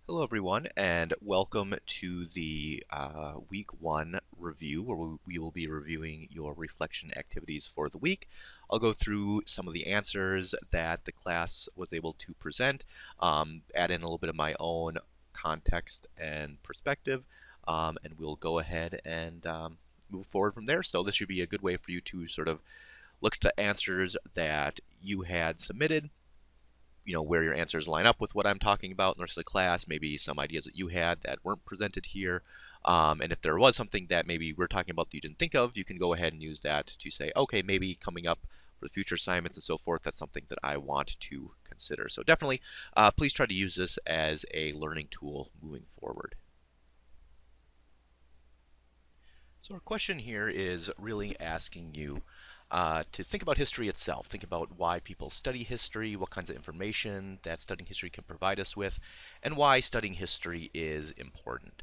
Hello, everyone, and welcome to the week one review where we will be reviewing your reflection activities for the week. I'll go through some of the answers that the class was able to present, add in a little bit of my own context and perspective, and we'll go ahead and move forward from there. So, this should be a good way for you to sort of look at the answers that you had submitted, where your answers line up with what I'm talking about in the rest of the class, maybe some ideas that you had that weren't presented here. And if there was something that maybe we're talking about that you didn't think of, you can go ahead and use that to say, okay, maybe coming up for the future assignments and so forth, that's something that I want to consider. So definitely, please try to use this as a learning tool moving forward. So our question here is really asking you to think about history itself. Think about why people study history, what kinds of information that studying history can provide us with, and why studying history is important.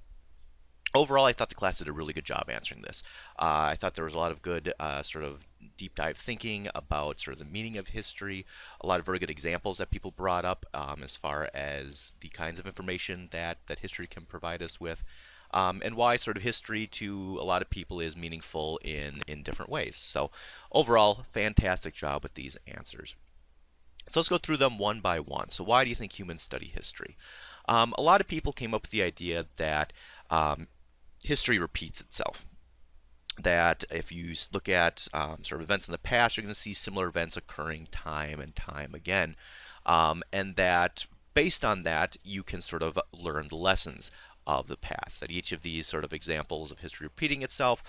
Overall, I thought the class did a really good job answering this. I thought there was a lot of good sort of deep dive thinking about sort of the meaning of history, a lot of very good examples that people brought up as far as the kinds of information that history can provide us with. And why sort of history to a lot of people is meaningful in different ways. So overall, fantastic job with these answers. So let's go through them one by one. So why do you think humans study history? A lot of people came up with the idea that history repeats itself. That if you look at sort of events in the past, you're going to see similar events occurring time and time again. And that based on that, you can sort of learn the lessons of the past. That each of these sort of examples of history repeating itself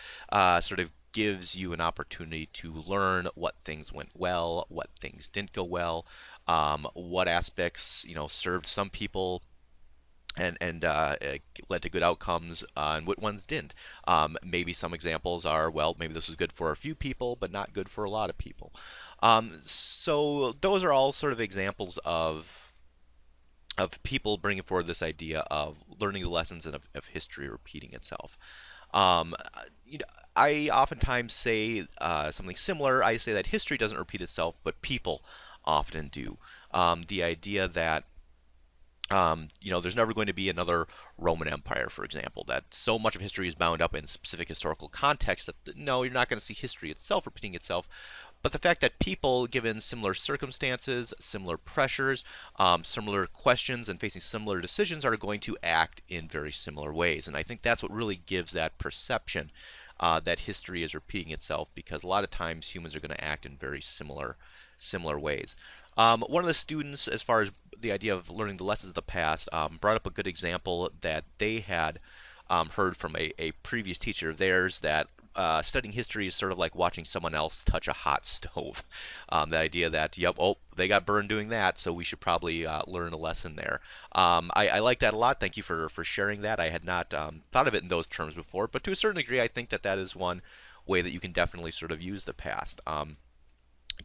sort of gives you an opportunity to learn what things went well, what things didn't go well, what aspects served some people and led to good outcomes, and what ones didn't. Maybe some examples are, well, maybe this was good for a few people, but not good for a lot of people. So those are all sort of examples of people bringing forward this idea of learning the lessons and of history repeating itself. Um, I oftentimes say something similar. I say that history doesn't repeat itself, but people often do. The idea that there's never going to be another Roman Empire, for example, that so much of history is bound up in specific historical context that no, you're not going to see history itself repeating itself. But the fact that people, given similar circumstances, similar pressures, similar questions, and facing similar decisions, are going to act in very similar ways. And I think that's what really gives that perception that history is repeating itself, because a lot of times humans are going to act in very similar ways. One of the students, as far as the idea of learning the lessons of the past, brought up a good example that they had heard from a previous teacher of theirs, that studying history is sort of like watching someone else touch a hot stove. The idea that, yep, oh, they got burned doing that, so we should probably learn a lesson there. I like that a lot. Thank you for sharing that. I had not thought of it in those terms before, but to a certain degree, I think that is one way that you can definitely sort of use the past.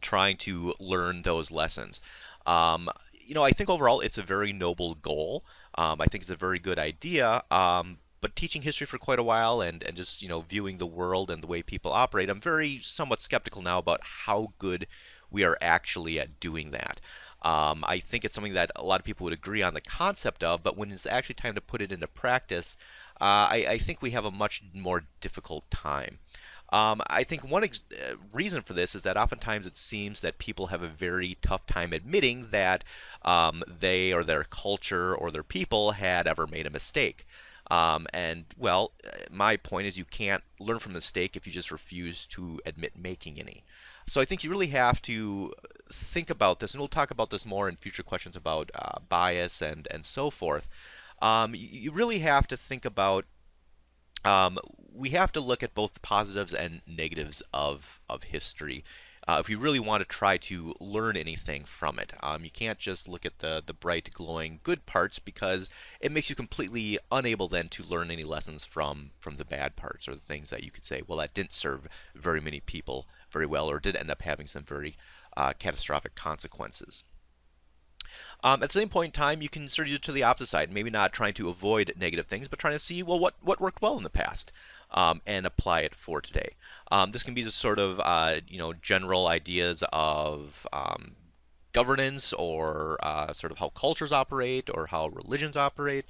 Trying to learn those lessons. I think overall it's a very noble goal. I think it's a very good idea. But teaching history for quite a while and just viewing the world and the way people operate, I'm very somewhat skeptical now about how good we are actually at doing that. I think it's something that a lot of people would agree on the concept of, but when it's actually time to put it into practice, I think we have a much more difficult time. I think one reason for this is that oftentimes it seems that people have a very tough time admitting that they or their culture or their people had ever made a mistake. My point is you can't learn from a mistake if you just refuse to admit making any. So I think you really have to think about this, and we'll talk about this more in future questions about bias and so forth. You really have to think about we have to look at both the positives and negatives of history if you really want to try to learn anything from it. You can't just look at the bright, glowing, good parts, because it makes you completely unable then to learn any lessons from the bad parts, or the things that you could say, well, that didn't serve very many people very well, or did end up having some very catastrophic consequences. At the same point in time, you can sort of do it to the opposite side, maybe not trying to avoid negative things, but trying to see, well, what worked well in the past, and apply it for today. This can be just sort of, general ideas of governance or sort of how cultures operate or how religions operate.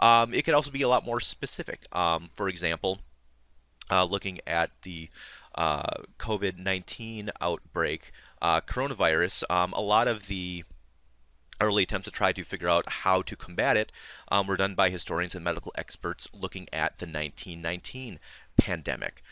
It could also be a lot more specific. For example, looking at the COVID-19 outbreak, coronavirus, a lot of the early attempts to try to figure out how to combat it were done by historians and medical experts looking at the 1919 pandemic,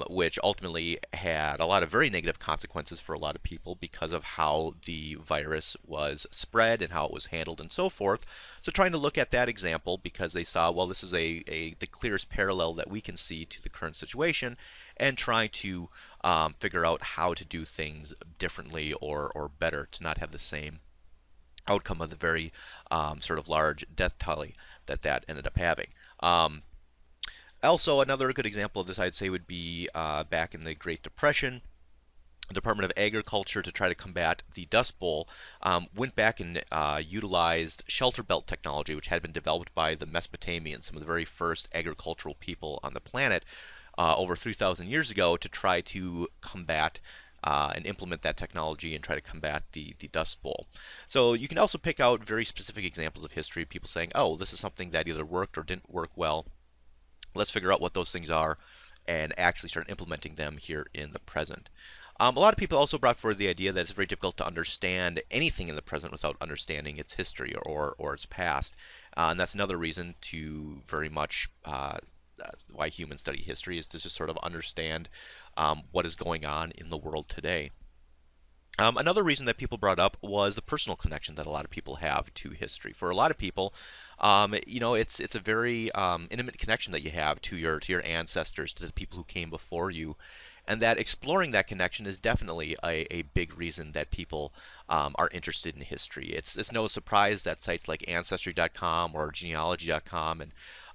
which ultimately had a lot of very negative consequences for a lot of people because of how the virus was spread and how it was handled and so forth. So trying to look at that example because they saw, well, this is the clearest parallel that we can see to the current situation, and trying to figure out how to do things differently or better to not have the same outcome of the very sort of large death tally that ended up having. Also, another good example of this, I'd say, would be back in the Great Depression. The Department of Agriculture, to try to combat the Dust Bowl, went back and utilized shelter belt technology, which had been developed by the Mesopotamians, some of the very first agricultural people on the planet, over 3,000 years ago, to try to combat and implement that technology and try to combat the Dust Bowl. So you can also pick out very specific examples of history, people saying, oh, this is something that either worked or didn't work well. Let's figure out what those things are and actually start implementing them here in the present. A lot of people also brought forward the idea that it's very difficult to understand anything in the present without understanding its history or its past. And that's another reason to very much why humans study history, is to just sort of understand what is going on in the world today. Another reason that people brought up was the personal connection that a lot of people have to history. For a lot of people, it's a very intimate connection that you have to your ancestors, to the people who came before you, and that exploring that connection is definitely a big reason that people are interested in history. It's no surprise that sites like Ancestry.com or Genealogy.com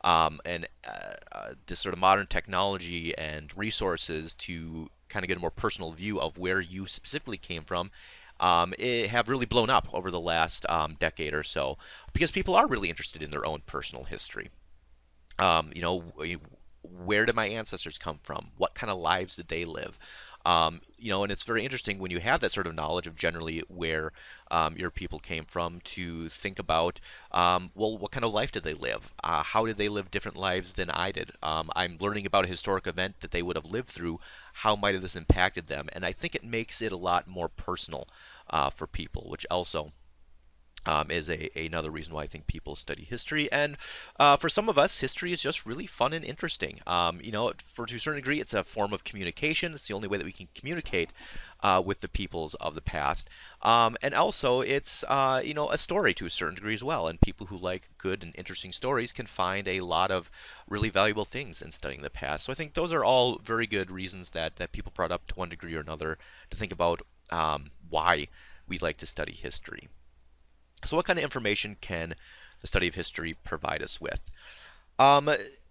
and this sort of modern technology and resources to kind of get a more personal view of where you specifically came from have really blown up over the last decade or so, because people are really interested in their own personal history. You know, where did my ancestors come from? What kind of lives did they live? And it's very interesting when you have that sort of knowledge of generally where your people came from, to think about, well, what kind of life did they live? How did they live different lives than I did? I'm learning about a historic event that they would have lived through. How might have this impacted them? And I think it makes it a lot more personal for people, which also is another reason why I think people study history. And for some of us, history is just really fun and interesting. To a certain degree, it's a form of communication. It's the only way that we can communicate with the peoples of the past. And also, it's a story to a certain degree as well. And people who like good and interesting stories can find a lot of really valuable things in studying the past. So I think those are all very good reasons that people brought up to one degree or another to think about why we like to study history. So what kind of information can the study of history provide us with? And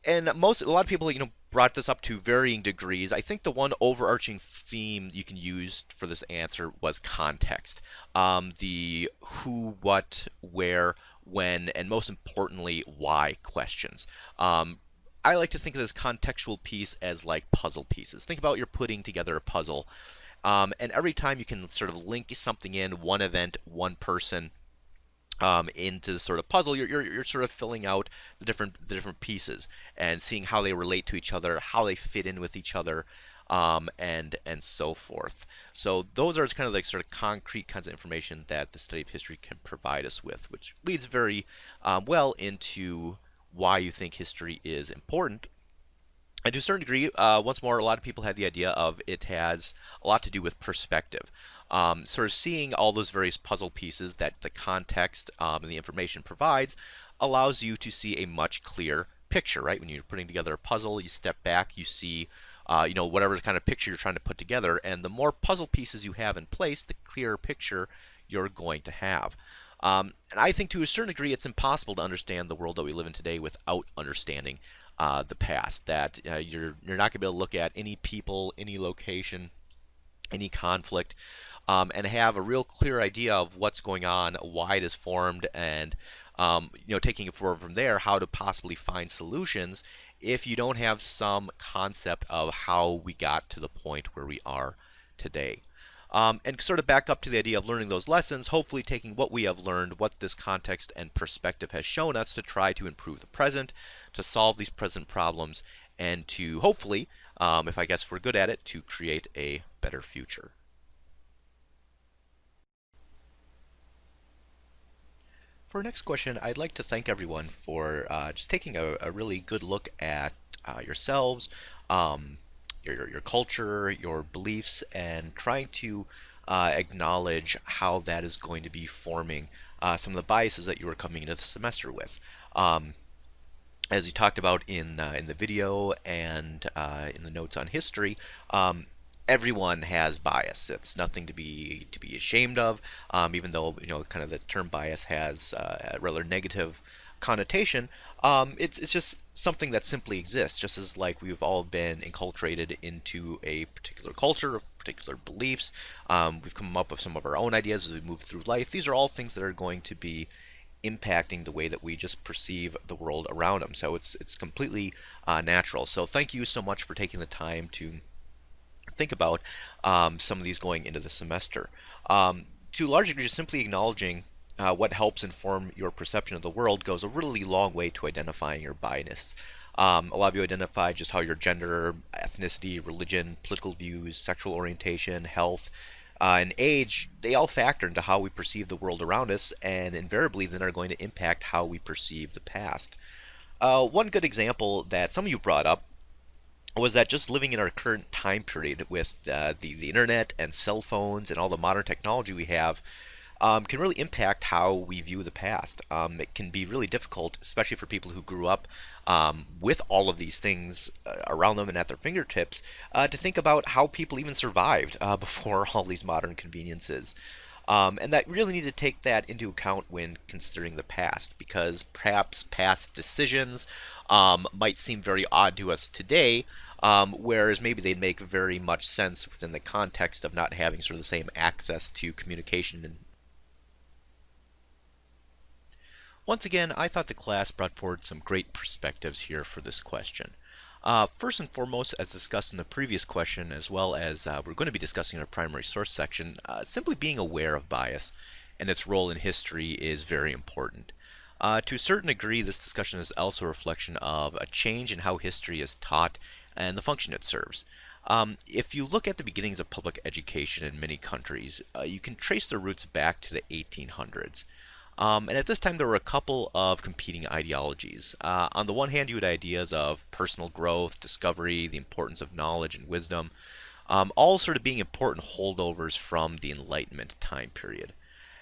a lot of people, brought this up to varying degrees. I think the one overarching theme you can use for this answer was context. The who, what, where, when, and most importantly, why questions. I like to think of this contextual piece as like puzzle pieces. Think about you're putting together a puzzle, and every time you can sort of link something in, one event, one person, into the sort of puzzle, you're sort of filling out the different pieces and seeing how they relate to each other, how they fit in with each other, and so forth. So those are kind of like sort of concrete kinds of information that the study of history can provide us with, which leads very well into why you think history is important. And to a certain degree, once more, a lot of people had the idea of it has a lot to do with perspective. Sort of seeing all those various puzzle pieces that the context and the information provides allows you to see a much clearer picture, right? When you're putting together a puzzle, you step back, you see, whatever kind of picture you're trying to put together, and the more puzzle pieces you have in place, the clearer picture you're going to have. And I think to a certain degree, it's impossible to understand the world that we live in today without understanding the past. That you're not going to be able to look at any people, any location, any conflict, and have a real clear idea of what's going on, why it is formed, and taking it forward from there, how to possibly find solutions if you don't have some concept of how we got to the point where we are today. And sort of back up to the idea of learning those lessons, hopefully taking what we have learned, what this context and perspective has shown us to try to improve the present, to solve these present problems, and to hopefully, if I guess we're good at it, to create a better future. For our next question, I'd like to thank everyone for just taking a really good look at yourselves, um, your culture, your beliefs, and trying to acknowledge how that is going to be forming some of the biases that you are coming into the semester with. Um, as you talked about in the video and in the notes on history, everyone has bias. It's nothing to be ashamed of, even though kind of the term bias has a rather negative connotation. It's just something that simply exists, just as like we've all been enculturated into a particular culture, of particular beliefs. We've come up with some of our own ideas as we move through life. These are all things that are going to be impacting the way that we just perceive the world around them. So it's completely natural. So thank you so much for taking the time to think about some of these going into the semester. To a large degree, just simply acknowledging what helps inform your perception of the world goes a really long way to identifying your bias. A lot of you identify just how your gender, ethnicity, religion, political views, sexual orientation, health, and age, they all factor into how we perceive the world around us, and invariably then are going to impact how we perceive the past. One good example that some of you brought up was that just living in our current time period with the internet and cell phones and all the modern technology we have can really impact how we view the past. It can be really difficult, especially for people who grew up with all of these things around them and at their fingertips, to think about how people even survived before all these modern conveniences. And that really need to take that into account when considering the past, because perhaps past decisions might seem very odd to us today, whereas maybe they'd make very much sense within the context of not having sort of the same access to communication. And once again, I thought the class brought forward some great perspectives here for this question. First and foremost, as discussed in the previous question, as well as we're going to be discussing in our primary source section, simply being aware of bias and its role in history is very important. To a certain degree, this discussion is also a reflection of a change in how history is taught and the function it serves. If you look at the beginnings of public education in many countries, you can trace their roots back to the 1800s. And at this time, there were a couple of competing ideologies. On the one hand, you had ideas of personal growth, discovery, the importance of knowledge and wisdom, all sort of being important holdovers from the Enlightenment time period.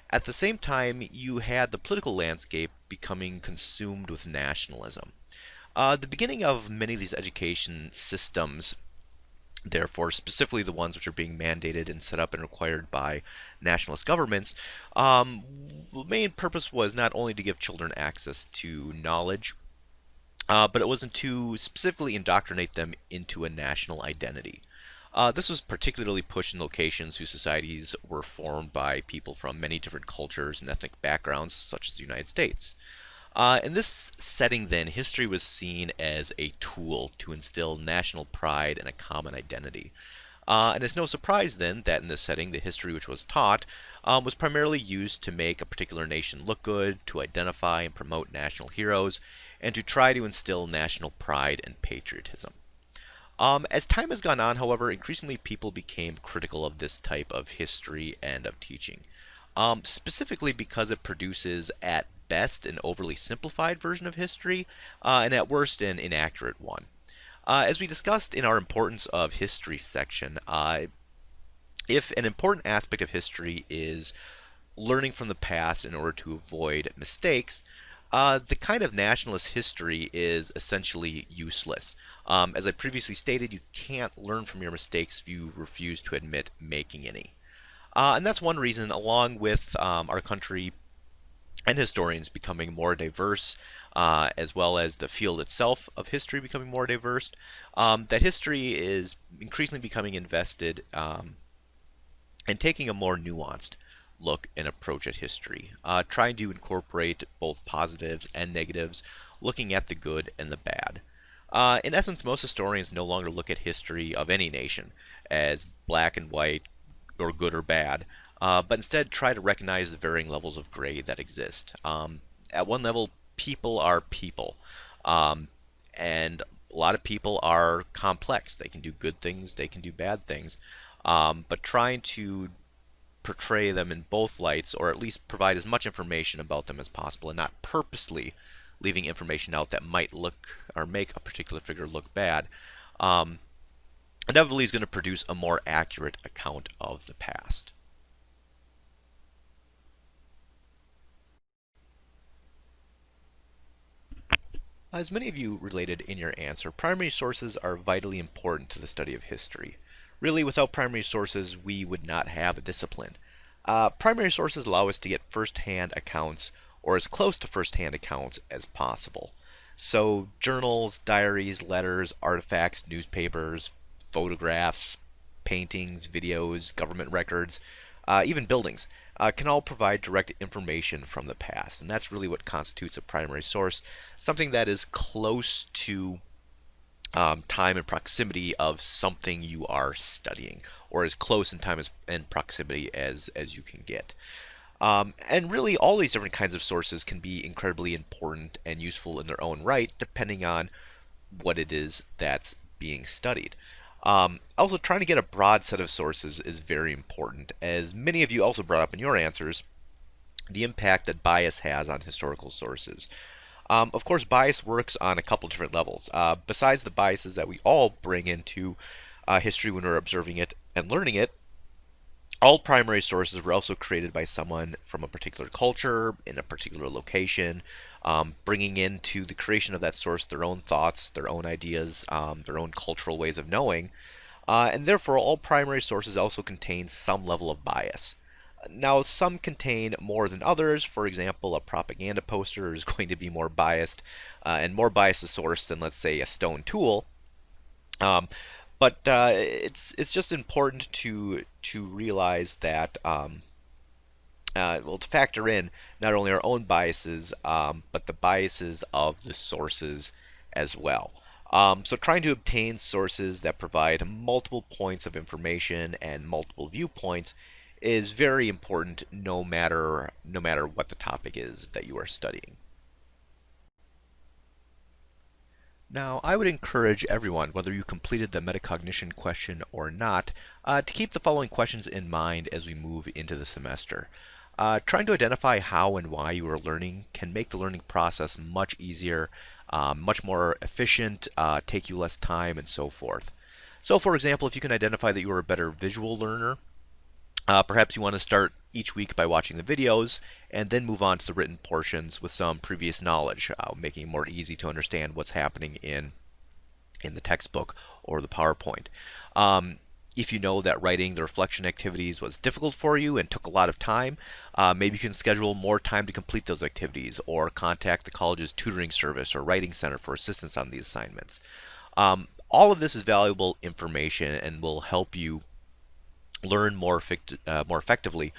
At the same time, you had the political landscape becoming consumed with nationalism. The beginning of many of these education systems, therefore, specifically the ones which are being mandated and set up and required by nationalist governments, the main purpose was not only to give children access to knowledge, but it wasn't to specifically indoctrinate them into a national identity. This was particularly pushed in locations whose societies were formed by people from many different cultures and ethnic backgrounds, such as the United States. In this setting, then, history was seen as a tool to instill national pride and a common identity. And it's no surprise, then, that in this setting, the history which was taught was primarily used to make a particular nation look good, to identify and promote national heroes, and to try to instill national pride and patriotism. As time has gone on, however, increasingly people became critical of this type of history and of teaching, specifically because it produces, at best, an overly simplified version of history, and at worst, an inaccurate one. As we discussed in our Importance of History section, if an important aspect of history is learning from the past in order to avoid mistakes, the kind of nationalist history is essentially useless. As I previously stated, you can't learn from your mistakes if you refuse to admit making any. And that's one reason, along with our country and historians becoming more diverse, as well as the field itself of history becoming more diverse, that history is increasingly becoming invested and taking a more nuanced look and approach at history, trying to incorporate both positives and negatives, looking at the good and the bad. In essence, most historians no longer look at history of any nation as black and white, or good or bad, but instead try to recognize the varying levels of gray that exist. At one level, people are people, um, and a lot of people are complex. They can do good things, they can do bad things, but trying to portray them in both lights, or at least provide as much information about them as possible, and not purposely leaving information out that might look or make a particular figure look bad, um, inevitably is going to produce a more accurate account of the past. As many of you related in your answer, primary sources are vitally important to the study of history. Really, without primary sources, we would not have a discipline. Primary sources allow us to get first-hand accounts, or as close to first-hand accounts as possible. So, journals, diaries, letters, artifacts, newspapers, photographs, paintings, videos, government records, even buildings, can all provide direct information from the past. And that's really what constitutes a primary source, something that is close to time and proximity of something you are studying, or as close in time and proximity as you can get. And really, all these different kinds of sources can be incredibly important and useful in their own right, depending on what it is that's being studied. Also, trying to get a broad set of sources is very important, as many of you also brought up in your answers the impact that bias has on historical sources. Of course, bias works on a couple different levels. Besides the biases that we all bring into history when we're observing it and learning it, all primary sources were also created by someone from a particular culture, in a particular location, bringing into the creation of that source their own thoughts, their own ideas, their own cultural ways of knowing, and therefore all primary sources also contain some level of bias. Now, some contain more than others. For example, a propaganda poster is going to be more biased, and more biased a source than, let's say, a stone tool. Um, but it's just important to realize that well, to factor in not only our own biases, but the biases of the sources as well. So trying to obtain sources that provide multiple points of information and multiple viewpoints is very important, no matter what the topic is that you are studying. Now, I would encourage everyone, whether you completed the metacognition question or not, to keep the following questions in mind as we move into the semester. Trying to identify how and why you are learning can make the learning process much easier, much more efficient, take you less time, and so forth. So, for example, if you can identify that you are a better visual learner, perhaps you want to start each week by watching the videos and then move on to the written portions with some previous knowledge, making it more easy to understand what's happening in the textbook or the PowerPoint. If you know that writing the reflection activities was difficult for you and took a lot of time, maybe you can schedule more time to complete those activities or contact the college's tutoring service or writing center for assistance on these assignments. All of this is valuable information and will help you learn more effectively,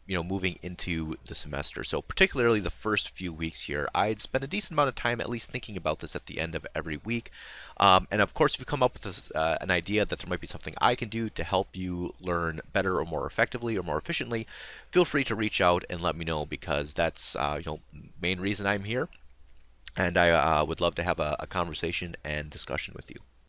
moving into the semester. So particularly the first few weeks here, I'd spend a decent amount of time at least thinking about this at the end of every week. And of course, if you come up with an idea that there might be something I can do to help you learn better or more effectively or more efficiently, feel free to reach out and let me know, because that's main reason I'm here, and I would love to have a conversation and discussion with you.